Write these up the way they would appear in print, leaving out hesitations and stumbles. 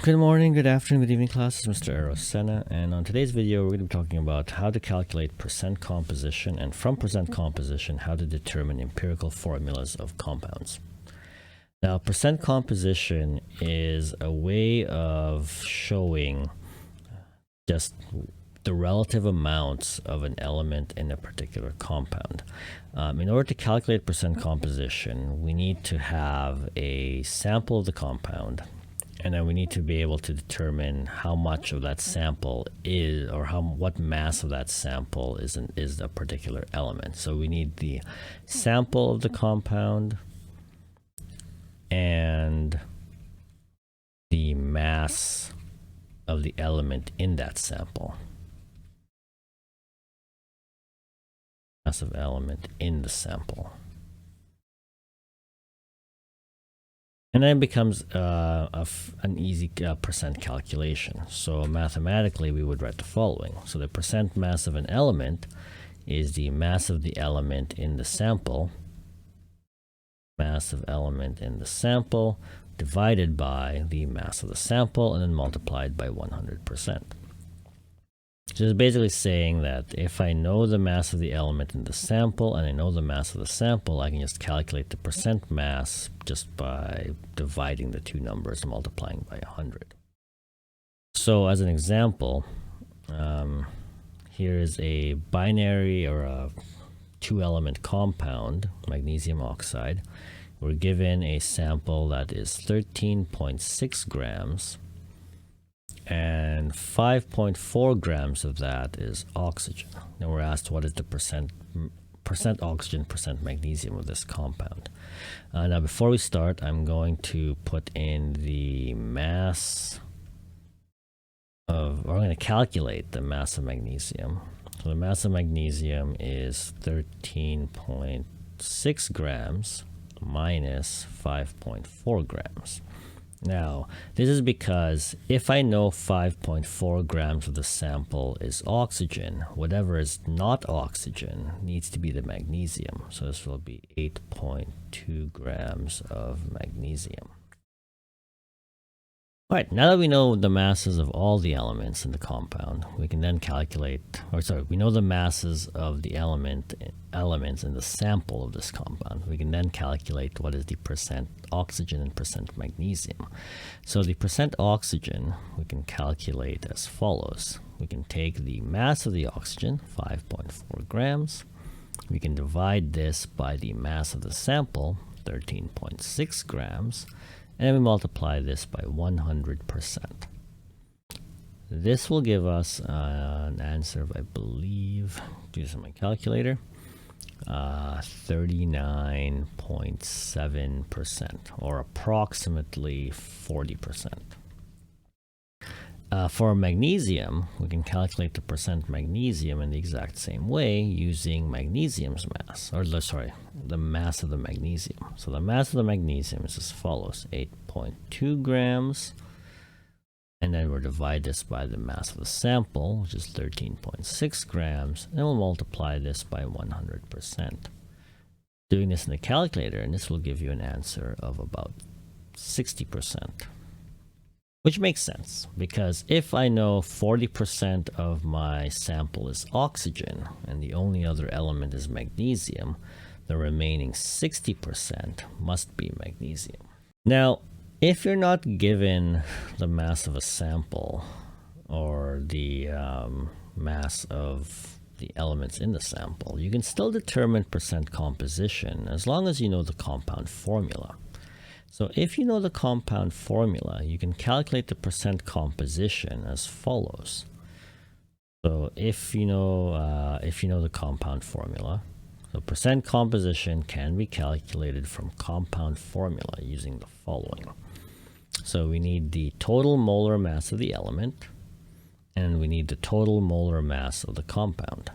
Good morning, good afternoon, good evening, class. It's Mr. Arosena, and on today's video, we're going to be talking about how to calculate percent composition, and from percent composition, how to determine empirical formulas of compounds. Now, percent composition is a way of showing just the relative amounts of an element in a particular compound. In order to calculate percent composition, we need to have a sample of the compound, and then we need to be able to determine how much of that sample is, or what mass of that sample is a particular element. So we need the sample of the compound and the mass of the element in that sample. Mass of element in the sample. And then it becomes an easy percent calculation. So mathematically, we would write the following. So the percent mass of an element is the mass of the element in the sample, mass of element in the sample, divided by the mass of the sample, and then multiplied by 100%. So it's basically saying that if I know the mass of the element in the sample and I know the mass of the sample, I can just calculate the percent mass just by dividing the two numbers and multiplying by 100. So as an example, here is a binary or a two-element compound, magnesium oxide. We're given a sample that is 13.6 grams. And 5.4 grams of that is oxygen. Now we're asked what is the percent oxygen, percent magnesium of this compound. Now before we start, I'm going to put in the mass of, or I'm going to calculate the mass of magnesium. So the mass of magnesium is 13.6 grams minus 5.4 grams. Now, this is because if I know 5.4 grams of the sample is oxygen, whatever is not oxygen needs to be the magnesium. So this will be 8.2 grams of magnesium. All right, now that we know the masses of all the elements in the compound, we can then calculate, we know the masses of the elements in the sample of this compound. We can then calculate what is the percent oxygen and percent magnesium. So the percent oxygen we can calculate as follows. We can take the mass of the oxygen, 5.4 grams. We can divide this by the mass of the sample, 13.6 grams. And then we multiply this by 100%. This will give us an answer of, I believe, do this on my calculator, 39.7%, or approximately 40%. For magnesium, we can calculate the percent magnesium in the exact same way using magnesium's mass, or the mass of the magnesium. So the mass of the magnesium is as follows, 8.2 grams, and then we'll divide this by the mass of the sample, which is 13.6 grams, and we'll multiply this by 100%. Doing this in the calculator, and this will give you an answer of about 60%. Which makes sense, because if I know 40% of my sample is oxygen and the only other element is magnesium, the remaining 60% must be magnesium. Now, if you're not given the mass of a sample or the mass of the elements in the sample, you can still determine percent composition as long as you know the compound formula. So if you know the compound formula, you can calculate the percent composition as follows. So if you know the compound formula, so percent composition can be calculated from compound formula using the following. So we need the total molar mass of the element, and we need the total molar mass of the compound.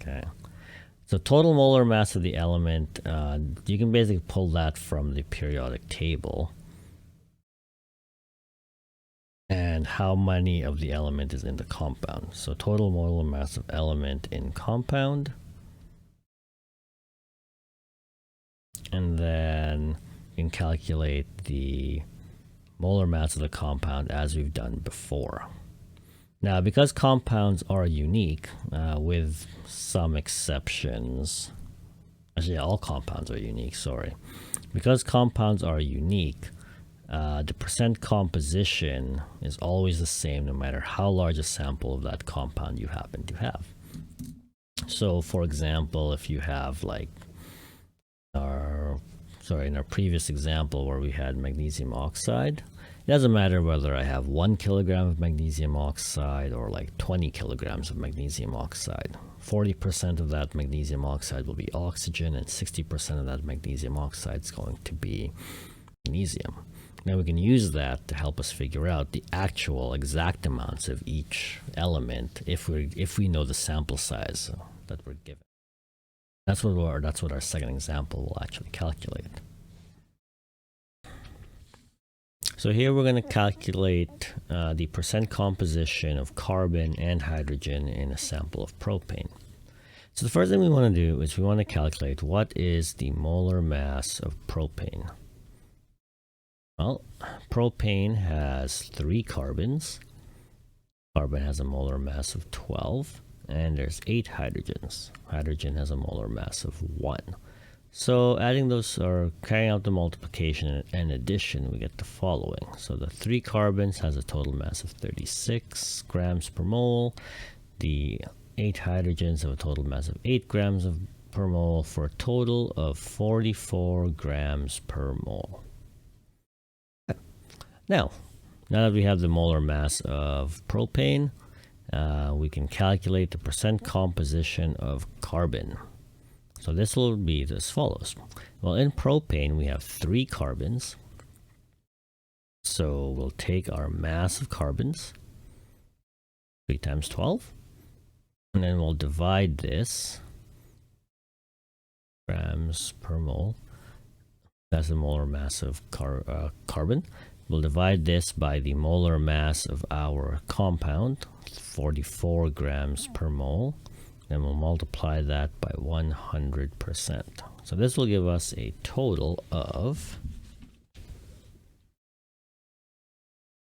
Okay. So total molar mass of the element, you can basically pull that from the periodic table. And how many of the element is in the compound. So total molar mass of element in compound. And then you can calculate the molar mass of the compound as we've done before. Now, because compounds are unique, with some exceptions, actually all compounds are unique, sorry. Because compounds are unique, the percent composition is always the same no matter how large a sample of that compound you happen to have. So, for example, if you have like in our previous example where we had magnesium oxide, it doesn't matter whether I have 1 kilogram of magnesium oxide or like 20 kilograms of magnesium oxide. 40% of that magnesium oxide will be oxygen and 60% of that magnesium oxide is going to be magnesium. Now we can use that to help us figure out the actual exact amounts of each element if we know the sample size that we're given. That's what our second example will actually calculate. So here we're going to calculate the percent composition of carbon and hydrogen in a sample of propane. So the first thing we want to do is we want to calculate what is the molar mass of propane. Well, propane has 3 carbons. Carbon has a molar mass of 12, and there's 8 hydrogens. Hydrogen has a molar mass of 1. So adding those, or carrying out the multiplication and addition, we get the following. So the 3 carbons has a total mass of 36 grams per mole. The 8 hydrogens have a total mass of 8 grams per mole, for a total of 44 grams per mole. Now that we have the molar mass of propane, we can calculate the percent composition of carbon. So this will be as follows. Well, in propane, we have 3 carbons. So we'll take our mass of carbons, 3 times 12, and then we'll divide this, grams per mole. That's the molar mass of carbon. We'll divide this by the molar mass of our compound, 44 grams per mole. Then we'll multiply that by 100%. So this will give us a total of,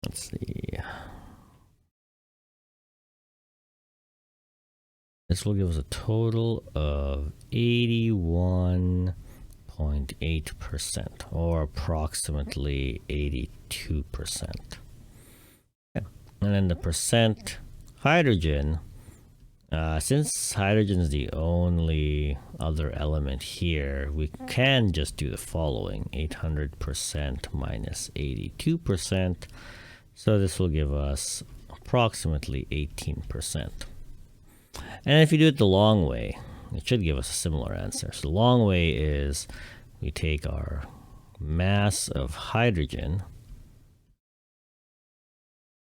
let's see, this will give us a total of 81.8%, or approximately 82%. Okay. And then the percent hydrogen, since hydrogen is the only other element here, we can just do the following: 800% minus 82%. So this will give us approximately 18%. And if you do it the long way, it should give us a similar answer. So the long way is we take our mass of hydrogen,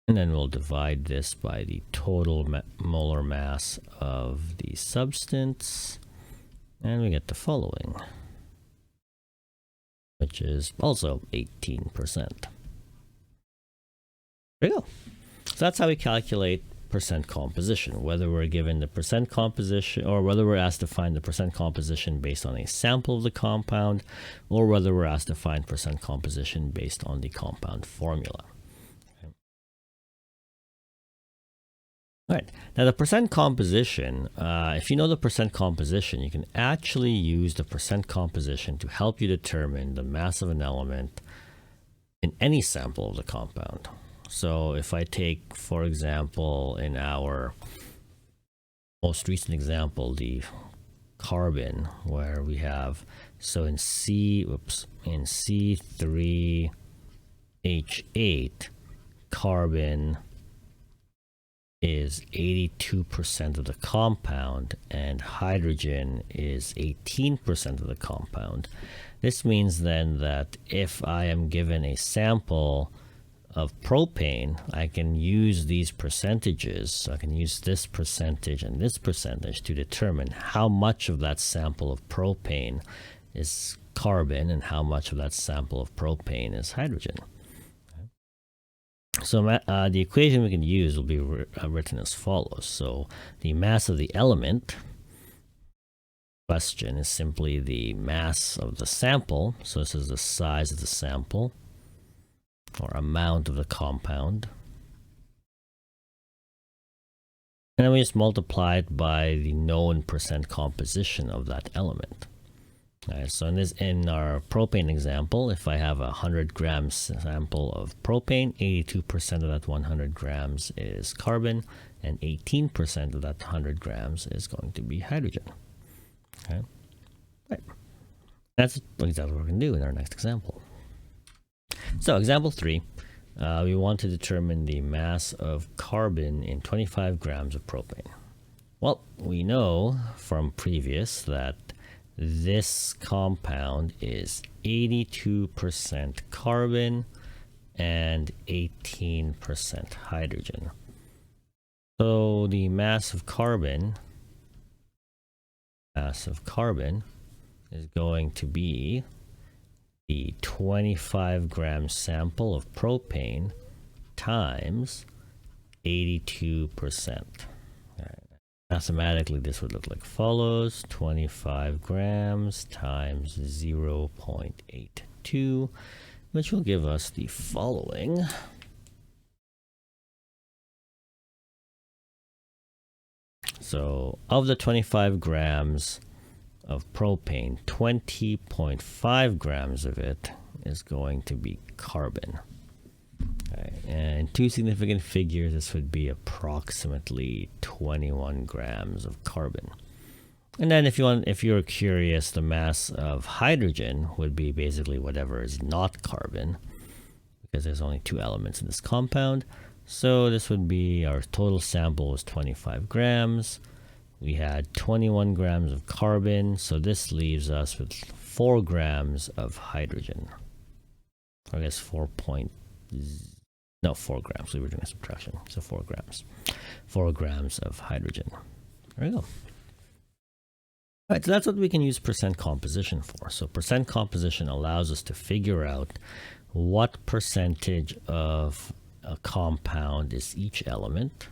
and then we'll divide this by the total molar mass of the substance, and we get the following, which is also 18%. There you go. So that's how we calculate percent composition, whether we're given the percent composition or whether we're asked to find the percent composition based on a sample of the compound, or whether we're asked to find percent composition based on the compound formula. Okay. All right, now the percent composition, if you know the percent composition, you can actually use the percent composition to help you determine the mass of an element in any sample of the compound. So if I take, for example, in our most recent example, the carbon, where we have, so in C3H8, carbon is 82% of the compound and hydrogen is 18% of the compound. This means then that if I am given a sample of propane, I can use these percentages. So I can use this percentage and this percentage to determine how much of that sample of propane is carbon and how much of that sample of propane is hydrogen. Okay. So the equation we can use will be written as follows. So the mass of the element question is simply the mass of the sample. So this is the size of the sample, or amount of the compound. And then we just multiply it by the known percent composition of that element. Alright, so in our propane example, if I have a 100 grams sample of propane, 82% of that 100 grams is carbon, and 18% of that 100 grams is going to be hydrogen. Okay, right. That's exactly what we're going to do in our next example. So example 3, we want to determine the mass of carbon in 25 grams of propane. Well, we know from previous that this compound is 82% carbon and 18% hydrogen. So the mass of carbon is going to be the 25 gram sample of propane times 82%. Mathematically, this would look like follows: 25 grams times 0.82, which will give us the following. So of the 25 grams of propane, 20.5 grams of it is going to be carbon. Okay. And two significant figures, this would be approximately 21 grams of carbon. And then if you're curious, the mass of hydrogen would be basically whatever is not carbon, because there's only two elements in this compound. So this would be, our total sample was 25 grams. We had 21 grams of carbon, so this leaves us with 4 grams of hydrogen. I guess 4 grams. We were doing a subtraction, so 4 grams. 4 grams of hydrogen. There we go. All right, so that's what we can use percent composition for. So percent composition allows us to figure out what percentage of a compound is each element.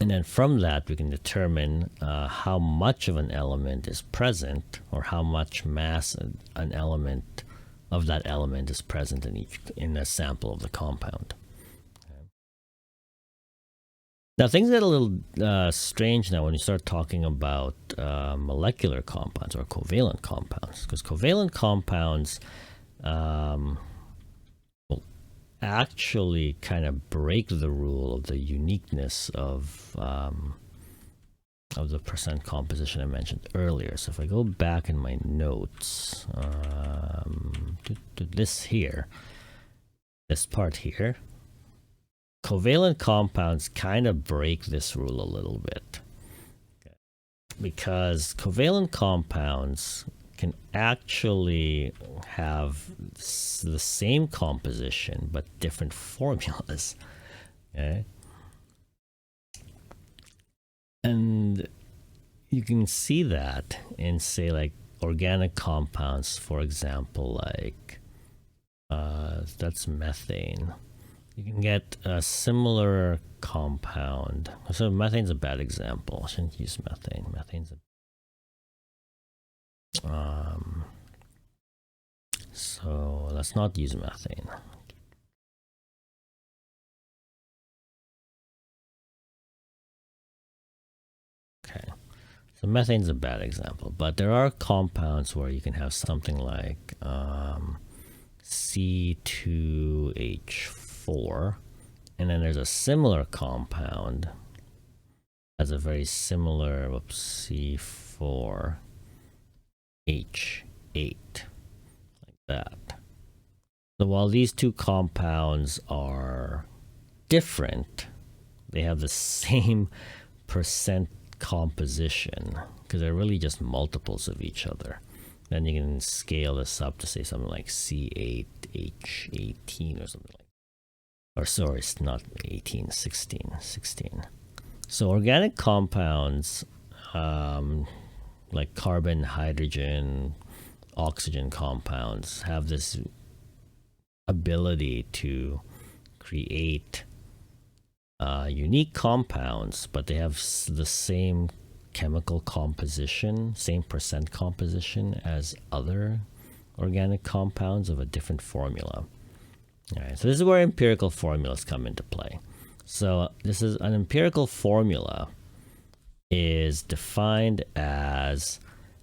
And then from that, we can determine how much of an element is present, or how much mass an element of that element is present in a sample of the compound. Okay. Now things get a little strange now when you start talking about molecular compounds or covalent compounds, because covalent compounds will actually kind of break the rule of the uniqueness of the percent composition I mentioned earlier. So if I go back in my notes to this part here, covalent compounds kind of break this rule a little bit. Okay. Because covalent compounds can actually have the same composition but different formulas. Okay. And you can see that in, say, like organic compounds, for example, like that's methane. You can get a similar compound. So methane's a bad example. I shouldn't use methane. Methane's so let's not use methane. Okay, so methane's a bad example, but there are compounds where you can have something like C2H4, and then there's a similar compound has a very similar C4H8, like that. So while these two compounds are different, they have the same percent composition, because they're really just multiples of each other. Then you can scale this up to say something like C8H18 or something like that. Or sorry, it's not 18, 16. So organic compounds like carbon, hydrogen, oxygen compounds have this ability to create unique compounds, but they have the same chemical composition, same percent composition as other organic compounds of a different formula. All right, so this is where empirical formulas come into play. So this is an empirical formula is defined as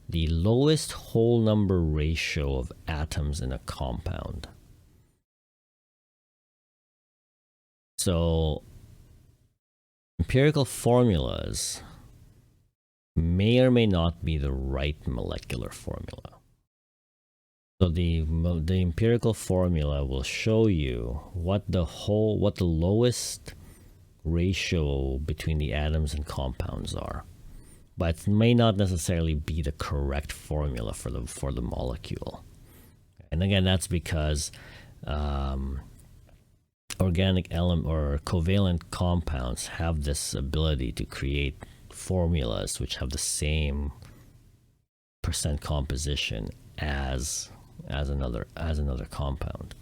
the lowest whole number ratio of atoms in a compound. So empirical formulas may or may not be the right molecular formula. So the empirical formula will show you what the lowest ratio between the atoms and compounds are, but it may not necessarily be the correct formula for the molecule. And again, that's because organic element or covalent compounds have this ability to create formulas which have the same percent composition as another compound.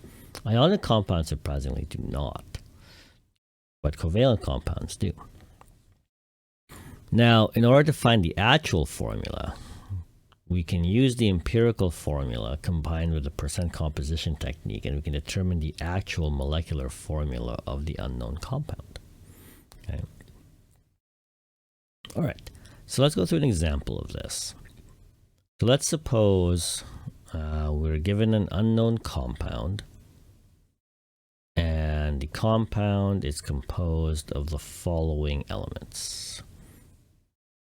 Ionic compounds surprisingly do not, but covalent compounds do. Now, in order to find the actual formula, we can use the empirical formula combined with the percent composition technique, and we can determine the actual molecular formula of the unknown compound. Okay. All right, so let's go through an example of this. So let's suppose we're given an unknown compound, and the compound is composed of the following elements: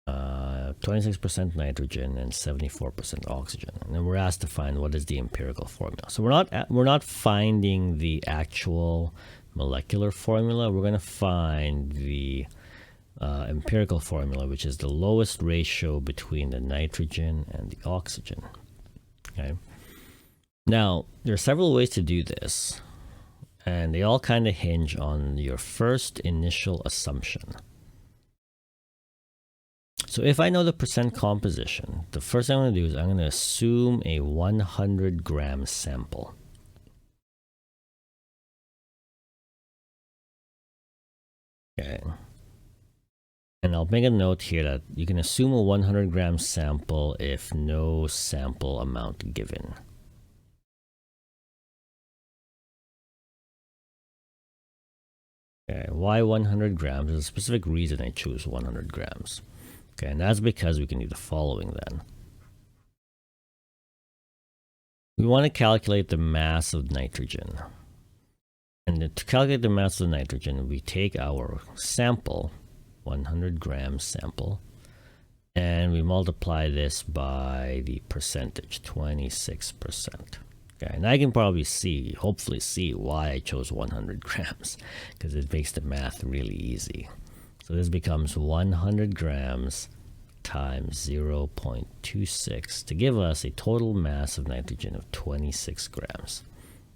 26% nitrogen and 74% oxygen. And then we're asked to find what is the empirical formula. So we're not finding the actual molecular formula. We're going to find the empirical formula, which is the lowest ratio between the nitrogen and the oxygen. Okay. Now, there are several ways to do this, and they all kind of hinge on your first initial assumption. So if I know the percent composition, the first thing I'm going to do is I'm going to assume a 100-gram sample. Okay. And I'll make a note here that you can assume a 100-gram sample if no sample amount given. Okay, why 100 grams? There's a specific reason I choose 100 grams. Okay, and that's because we can do the following then. We want to calculate the mass of nitrogen. And to calculate the mass of nitrogen, we take our sample, 100 gram sample, and we multiply this by the percentage, 26%. Okay, and I can probably hopefully see why I chose 100 grams, because it makes the math really easy. So this becomes 100 grams times 0.26 to give us a total mass of nitrogen of 26 grams.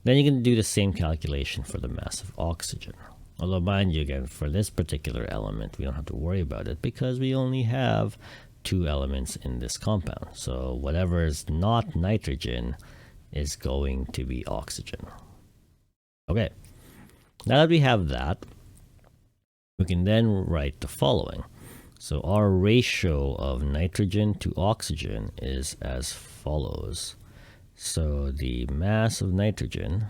Then you can do the same calculation for the mass of oxygen. Although, mind you, again, for this particular element, we don't have to worry about it because we only have 2 elements in this compound. So whatever is not nitrogen is going to be oxygen. Okay, now that we have that, we can then write the following. So our ratio of nitrogen to oxygen is as follows. So the mass of nitrogen,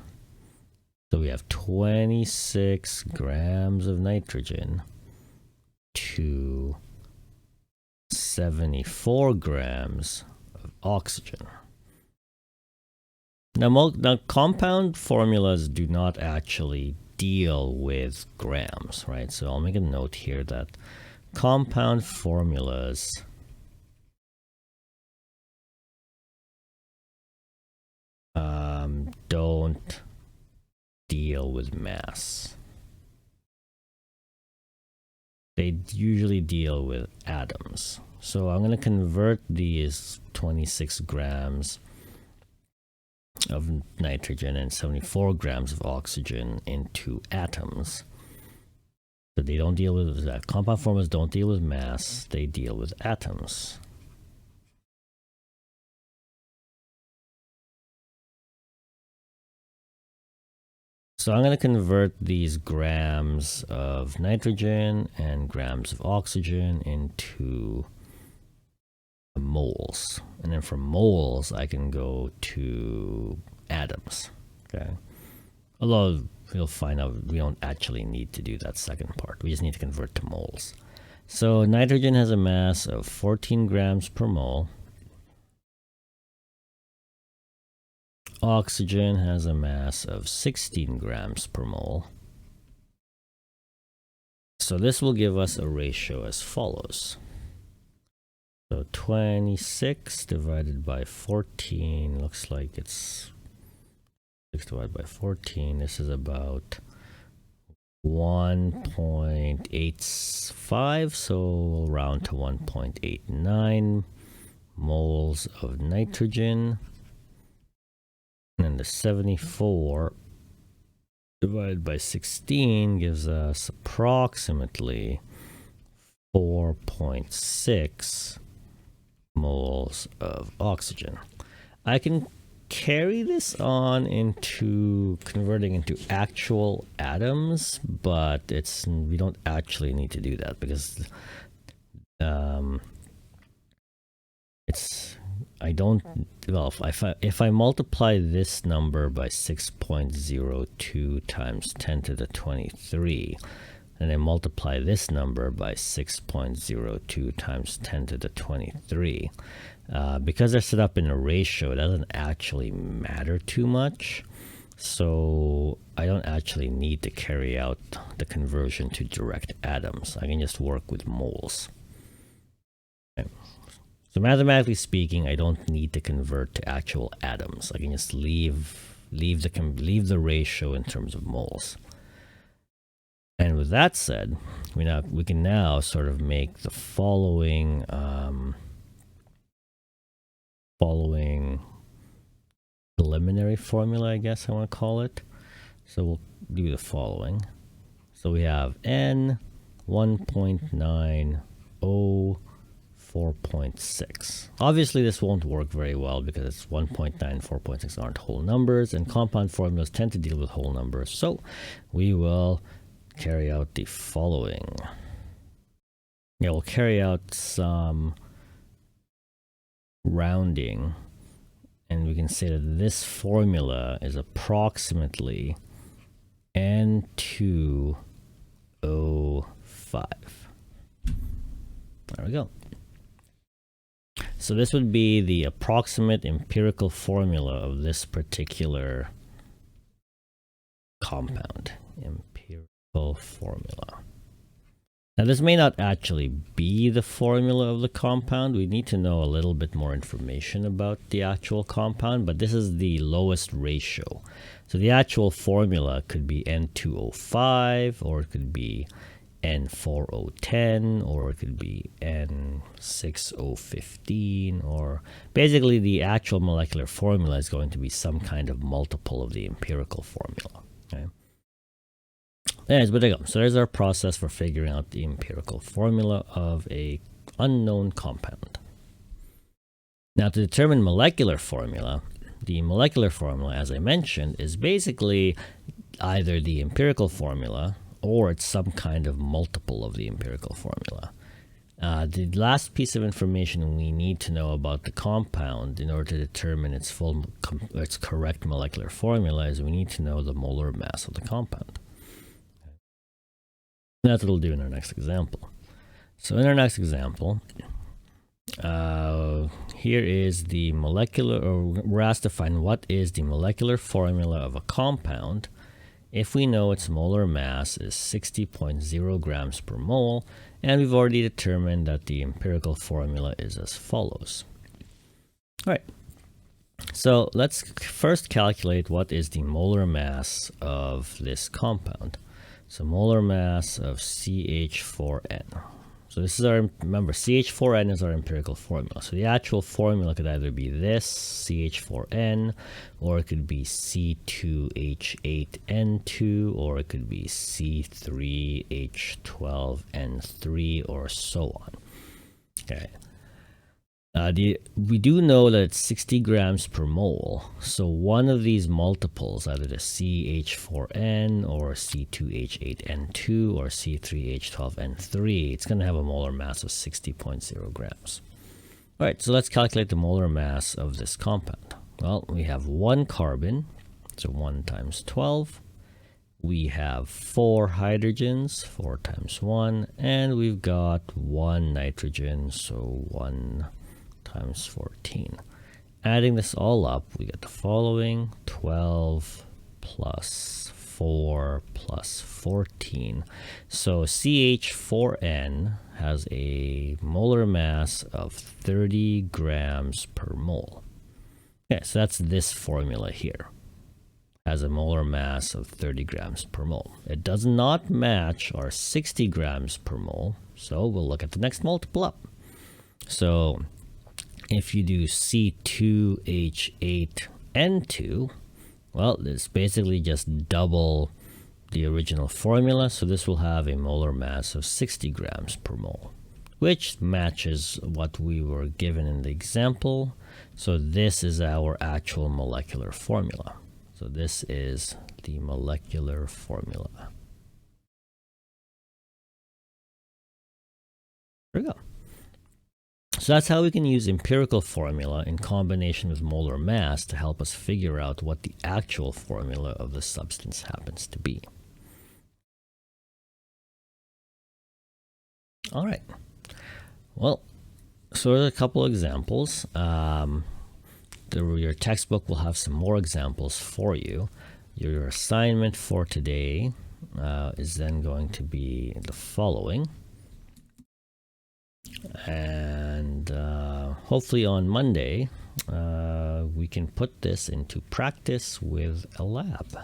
so we have 26 grams of nitrogen to 74 grams of oxygen. Now compound formulas do not actually deal with grams, right? So I'll make a note here that compound formulas don't deal with mass. They usually deal with atoms. So I'm going to convert these 26 grams of nitrogen and 74 grams of oxygen into atoms. So they don't deal with that. Compound formulas don't deal with mass, they deal with atoms. So I'm going to convert these grams of nitrogen and grams of oxygen into moles. And then from moles, I can go to atoms. Okay. Although you'll find out we don't actually need to do that second part. We just need to convert to moles. So nitrogen has a mass of 14 grams per mole. Oxygen has a mass of 16 grams per mole. So this will give us a ratio as follows. So 26 divided by 14 looks like it's 6 divided by 14. This is about 1.85, so we'll round to 1.89 moles of nitrogen. And the 74 divided by 16 gives us approximately 4.6 moles of oxygen. I can carry this on into converting into actual atoms, but we don't actually need to do that because if I multiply this number by 6.02 times 10 to the 23, and I multiply this number by 6.02 times 10 to the 23, because they're set up in a ratio, it doesn't actually matter too much. So I don't actually need to carry out the conversion to direct atoms. I can just work with moles. Okay. So mathematically speaking, I don't need to convert to actual atoms. I can just leave the ratio in terms of moles. And with that said, we can now sort of make the following preliminary formula, I guess I want to call it. So we'll do the following. So we have N 1.90 4.6. Obviously this won't work very well because it's 1.9 and 4.6 aren't whole numbers, and compound formulas tend to deal with whole numbers. So we will carry out the following. Yeah, we'll carry out some rounding, and we can say that this formula is approximately N2O5. There we go. So this would be the approximate empirical formula of this particular compound. Empirical formula. Now this may not actually be the formula of the compound. We need to know a little bit more information about the actual compound, but this is the lowest ratio. So the actual formula could be N2O5, or it could be N4010, or it could be N6015, or basically the actual molecular formula is going to be some kind of multiple of the empirical formula. Okay. Anyways, but there you go. So there's our process for figuring out the empirical formula of a unknown compound. Now to determine molecular formula, the molecular formula, as I mentioned, is basically either the empirical formula or it's some kind of multiple of the empirical formula. The last piece of information we need to know about the compound in order to determine its correct molecular formula is we need to know the molar mass of the compound. That's what we'll do in our next example. So in our next example, here is the molecular, or we're asked to find what is the molecular formula of a compound if we know its molar mass is 60.0 grams per mole, and we've already determined that the empirical formula is as follows. All right, so let's first calculate what is the molar mass of this compound. So molar mass of CH4N. So this is remember, CH4N is our empirical formula. So the actual formula could either be this, CH4N, or it could be C2H8N2, or it could be C3H12N3, or so on. Okay. We do know that it's 60 grams per mole, so one of these multiples, either the CH4N or C2H8N2 or C3H12N3, it's going to have a molar mass of 60.0 grams. All right, so let's calculate the molar mass of this compound. Well, we have 1 carbon, so 1 times 12. We have 4 hydrogens, 4 times 1, and we've got 1 nitrogen, so 1 times 14. Adding this all up, we get the following: 12 plus 4 plus 14. So CH4N has a molar mass of 30 grams per mole. Okay, so that's this formula here. Has a molar mass of 30 grams per mole. It does not match our 60 grams per mole, so we'll look at the next multiple up. So if you do C2H8N2, well, it's basically just double the original formula, so this will have a molar mass of 60 grams per mole, which matches what we were given in the example. So this is our actual molecular formula. So this is the molecular formula. There we go. So that's how we can use empirical formula in combination with molar mass to help us figure out what the actual formula of the substance happens to be. All right. Well, so there's a couple of examples. Your textbook will have some more examples for you. Your assignment for today is then going to be the following. And hopefully on Monday, we can put this into practice with a lab.